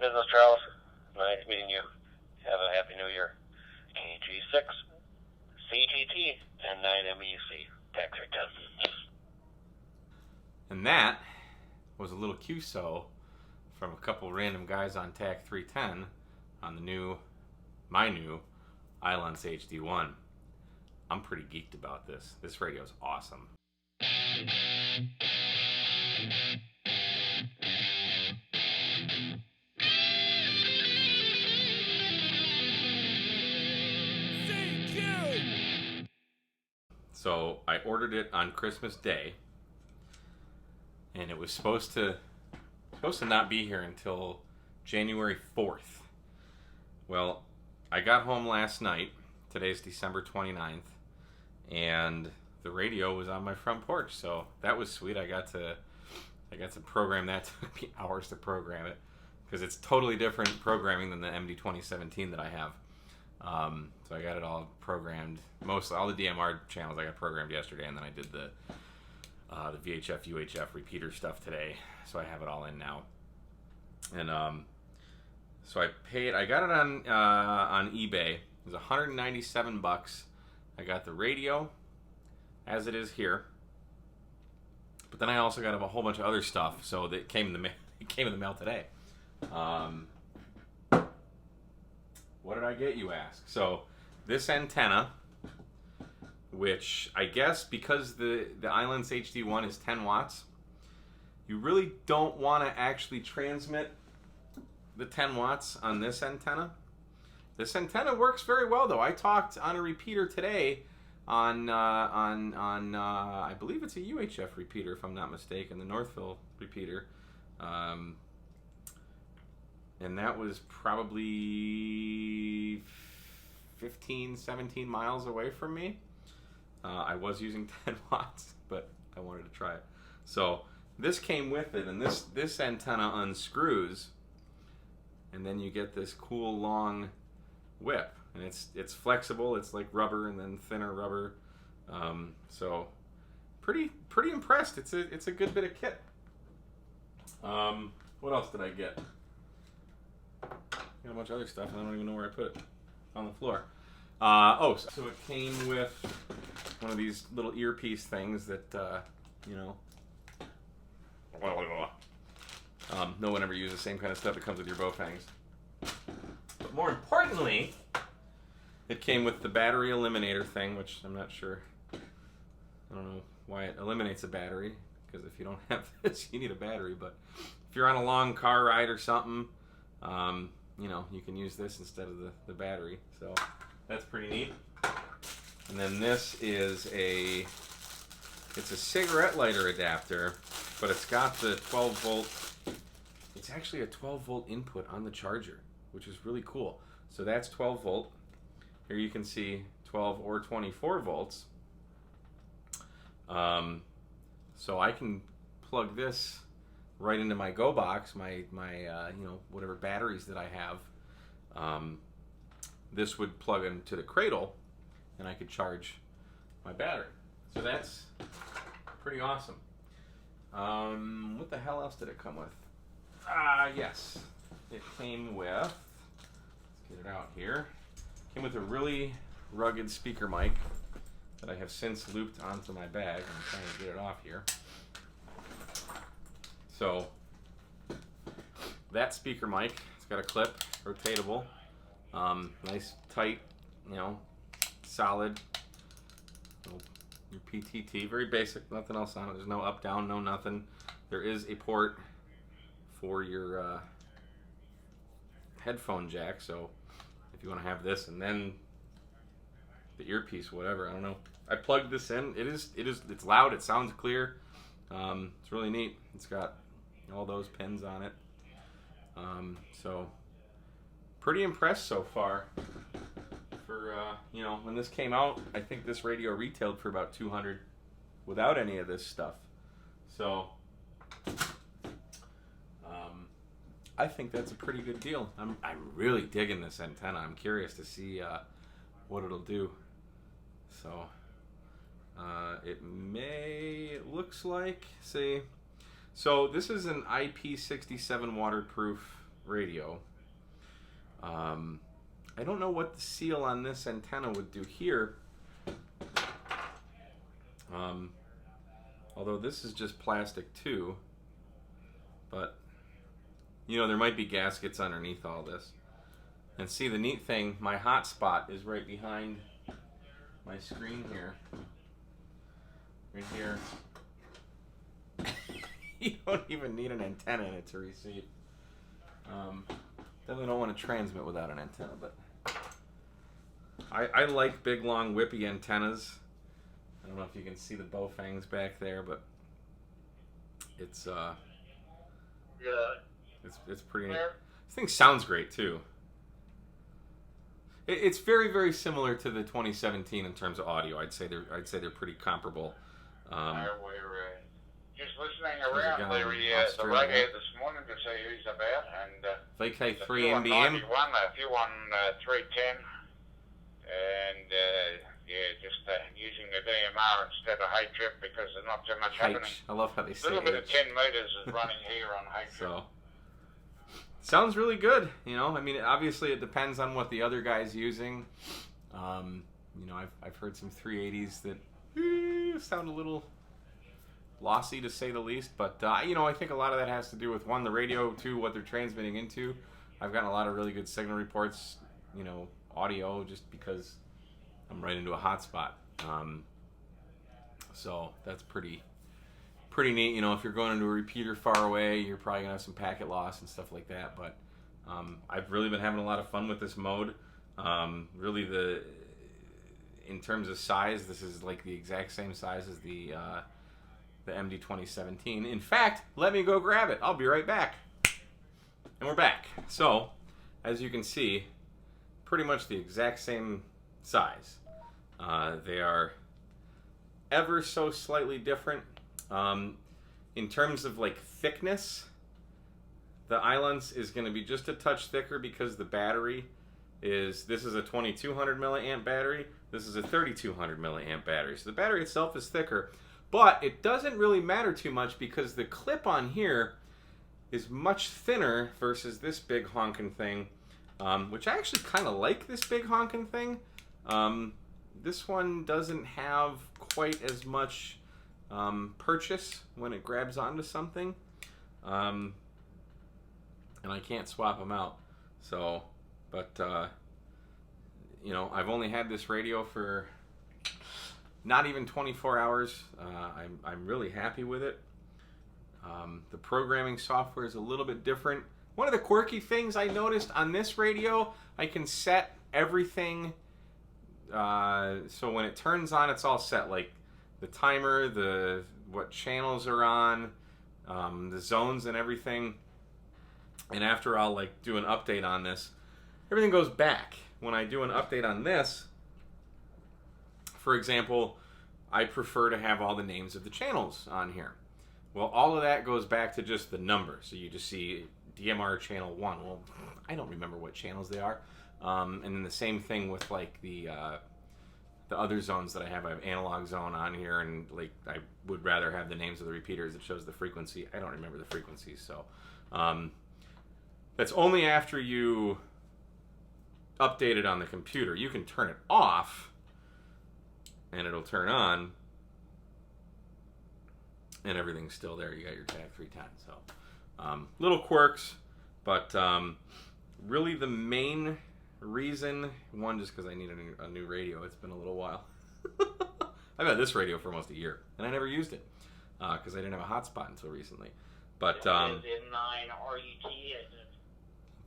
Business Charles. Nice meeting you. Have a happy new year. KG6, CGT, and 9MEC. Tax return. And that was a little QSO from a couple random guys on TAC 310 on my new Ailunce HD1. I'm pretty geeked about this. This radio is awesome. So I ordered it on Christmas Day, and it was supposed to not be here until January 4th. Well, I got home last night. Today's December 29th, and the radio was on my front porch, so that was sweet. I got to program that. It took me hours to program it because it's totally different programming than the MD-2017 that I have. So I got it all programmed. Mostly all the DMR channels I got programmed yesterday, and then I did the VHF, UHF repeater stuff today. So I have it all in now. And so I got it on eBay. It was $197. I got the radio as it is here, but then I also got a whole bunch of other stuff. So that came in the mail. It came in the mail today. What did I get, you ask? So this antenna, which I guess because the Ailunce HD1 is 10 watts, you really don't want to actually transmit the 10 watts on this antenna. This antenna works very well, though. I talked on a repeater today on I believe it's a UHF repeater, if I'm not mistaken, the Northville repeater. And that was probably 15, 17 miles away from me. I was using 10 watts, but I wanted to try it. So this came with it, and this antenna unscrews, and then you get this cool long whip, and it's flexible. It's like rubber and then thinner rubber. So pretty impressed. It's a good bit of kit. What else did I get? Got a bunch of other stuff, and I don't even know where I put it. On the floor. So it came with one of these little earpiece things that, no one ever uses the same kind of stuff that comes with your Bofangs. But more importantly, it came with the battery eliminator thing, which I'm not sure. I don't know why it eliminates a battery, because if you don't have this, you need a battery. But if you're on a long car ride or something, you can use this instead of the battery. So that's pretty neat. And then this is it's a cigarette lighter adapter, but it's got the 12 volt. It's actually a 12 volt input on the charger, which is really cool. So that's 12 volt. Here you can see 12 or 24 volts. So I can plug this right into my Go box, my whatever batteries that I have. This would plug into the cradle, and I could charge my battery. So that's pretty awesome. What the hell else did it come with? Yes, it came with, let's get it out here. Came with a really rugged speaker mic that I have since looped onto my bag. I'm trying to get it off here. So that speaker mic, it's got a clip, rotatable, nice tight, solid. Your PTT, very basic, nothing else on it. There's no up, down, no nothing. There is a port for your headphone jack, so if you want to have this and then the earpiece, whatever, I don't know. I plugged this in. It's loud. It sounds clear. It's really neat. It's got all those pins on it. So pretty impressed so far. For when this came out, I think this radio retailed for about $200 without any of this stuff. So I think that's a pretty good deal. I'm really digging this antenna. I'm curious to see what it'll do. So it looks like, see, so this is an IP67 waterproof radio. I don't know what the seal on this antenna would do here. Although this is just plastic too. But, you know, there might be gaskets underneath all this. And see, the neat thing, my hotspot is right behind my screen here. Right here. You don't even need an antenna in it to receive. Definitely don't want to transmit without an antenna, but I like big, long, whippy antennas. I don't know if you can see the bow fangs back there, but it's it's pretty neat. This thing sounds great too. It's very, very similar to the 2017 in terms of audio. I'd say they're pretty comparable. We're just listening around the radio this morning to see who's about, and VK3 MDM, MDM, a few on 310, and just using the DMR instead of hay trip because there's not too much happening. I love how they say a little bit of H. 10 meters is running here on hay trip. So sounds really good. You know, I mean, obviously it depends on what the other guy's using. You know, I've heard some 380s that sound a little lossy to say the least, but you know, I think a lot of that has to do with one, the radio, two, what they're transmitting into. I've gotten a lot of really good signal reports, you know, audio, just because I'm right into a hotspot. So that's pretty neat. You know, if you're going into a repeater far away, you're probably gonna have some packet loss and stuff like that. But I've really been having a lot of fun with this mode. Really, in terms of size, this is like the exact same size as the MD-2017. In fact, let me go grab it. I'll be right back. And we're back. So, as you can see, pretty much the exact same size. They are ever so slightly different. In terms of like thickness, the Ailunce is going to be just a touch thicker because the battery this is a 2200 milliamp battery. This is a 3200 milliamp battery. So the battery itself is thicker. But it doesn't really matter too much because the clip on here is much thinner versus this big honkin' thing, which I actually kind of like this big honkin' thing. This one doesn't have quite as much purchase when it grabs onto something. And I can't swap them out. So, but, you know, I've only had this radio for not even 24 hours. I'm really happy with it. The programming software is a little bit different. One of the quirky things I noticed on this radio, I can set everything so when it turns on, it's all set. Like the timer, what channels are on, the zones and everything. And after I'll like do an update on this, everything goes back. When I do an update on this, for example, I prefer to have all the names of the channels on here. Well, all of that goes back to just the number. So you just see DMR channel 1. Well, I don't remember what channels they are. And then the same thing with like the other zones that I have. I have analog zone on here, and like I would rather have the names of the repeaters that shows the frequency. I don't remember the frequencies, so that's only after you update it on the computer. You can turn it off and it'll turn on and everything's still there. You got your tag 310. So little quirks, but really the main reason, one, just because I need a new radio. It's been a little while. I've had this radio for almost a year and I never used it because I didn't have a hotspot until recently. But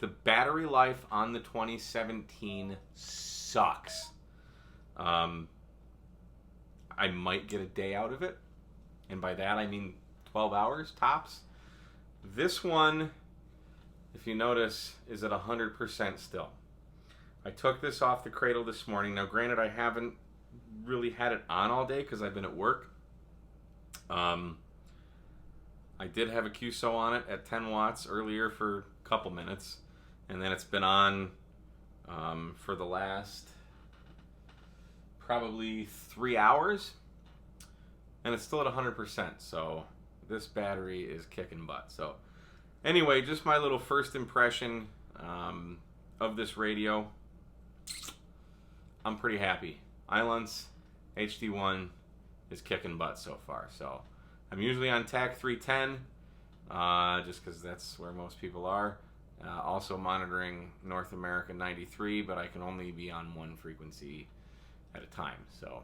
the battery life on the 2017 sucks. I might get a day out of it, and by that I mean 12 hours tops. This one, if you notice, is at 100% still. I took this off the cradle this morning. Now granted, I haven't really had it on all day because I've been at work. I did have a QSO on it at 10 watts earlier for a couple minutes, and then it's been on for the last probably 3 hours, and it's still at 100%. So this battery is kicking butt. So Anyway, just my little first impression of this radio. I'm pretty happy. Ailunce HD1 is kicking butt so far. So I'm usually on TAC 310, just because that's where most people are. Also monitoring North America 93, but I can only be on one frequency at a time. So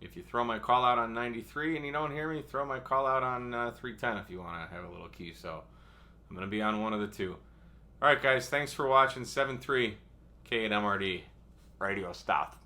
if you throw my call out on 93 and you don't hear me, throw my call out on 310 if you want to have a little key. So I'm going to be on one of the two. All right, guys, thanks for watching 7.3 K at MRD. Radio stop.